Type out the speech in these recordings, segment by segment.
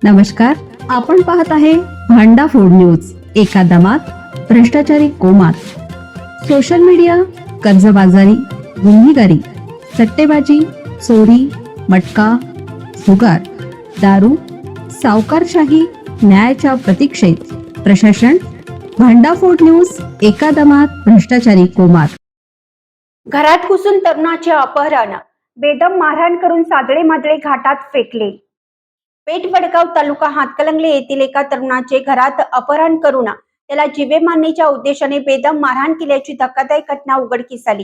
नमस्कार, आपण पाहत आहे भांडा फोड न्यूज. एका दमात भ्रष्टाचारी कोमात. सोशल मीडिया, कर्जबाजारी, गुन्हेगारी, सट्टेबाजी, चोरी, मटका, जुगार, दारू, सावकारशाही, न्यायाच्या प्रतीक्षेत प्रशासन. भांडाफोड न्यूज. एका दमात भ्रष्टाचारी कोमात. घरात घुसून तरुणाचे अपहरण, बेदम मारहाण करून सादळे मादळे घाटात फेकले. पेठ वडगाव तालुका हातकणंगले येथील एका तरुणाचे घरात अपहरण करून त्याला जीवे मारण्याच्या उद्देशाने बेदम मारहाण केल्याची धक्कादायक घटना उघडकीस आली.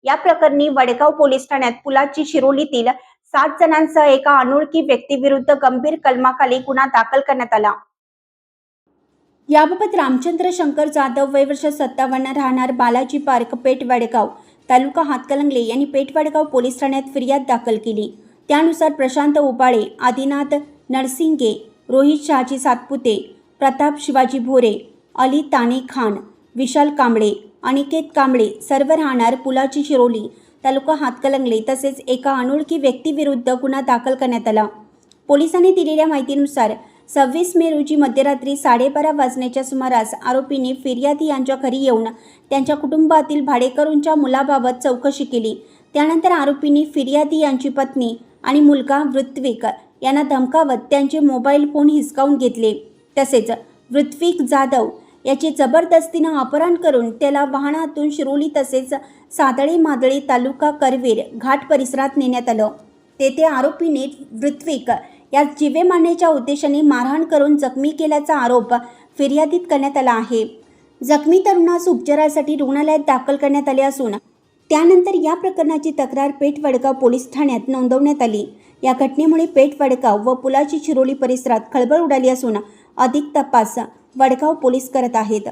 या प्रकरणी वडगाव पोलीस ठाण्यात पुलाची शिरोलीतील 7 जणांसह एका अनोळखी व्यक्तीविरुद्ध गंभीर कलमाखाली गुन्हा दाखल करण्यात आला. याबाबत रामचंद्र शंकर जाधव, वय वर्ष 57, राहणार बालाजी पार्क, पेठ वडगाव, तालुका हातकणंगले यांनी पेठ वडगाव पोलीस ठाण्यात फिर्याद दाखल केली. त्यानुसार प्रशांत उबाळे, आदिनाथ नरसिंगे, रोहित शहाजी सातपुते, प्रताप शिवाजी भोरे, अली ताने खान, विशाल कांबळे, अनिकेत कांबळे सर्व राहणार पुलाची शिरोली, तालुका हातकणंगले तसेच एका अनोळखी व्यक्तीविरुद्ध गुन्हा दाखल करण्यात आला. पोलिसांनी दिलेल्या माहितीनुसार 26 मे रोजी मध्यरात्री 12:30 वाजण्याच्या सुमारास आरोपींनी फिर्यादी यांच्या घरी येऊन त्यांच्या कुटुंबातील भाडेकरूंच्या मुलाबाबत चौकशी केली. त्यानंतर आरोपींनी फिर्यादी यांची पत्नी आणि मुलगा ऋत्विक यांना धमकावत त्यांचे मोबाईल फोन हिसकावून घेतले. तसेच ऋत्विक जाधव याचे जबरदस्तीनं अपहरण करून त्याला वाहनातून शिरोली तसेच सादळे मादळे तालुका करवीर घाट परिसरात नेण्यात आलं. तेथे आरोपीने ऋत्विक या जीवे मारण्याच्या उद्देशाने मारहाण करून जखमी केल्याचा आरोप फिर्यादीत करण्यात आला आहे. जखमी तरुणास उपचारासाठी रुग्णालयात दाखल करण्यात आले असून त्यानंतर या प्रकरणाची तक्रार पेठ वडगाव पोलीस ठाण्यात नोंदवण्यात आली. या घटनेमुळे पेठ वडगाव व पुलाची शिरोली परिसरात खळबळ उडाली असून अधिक तपास वडगाव पोलीस करत आहेत.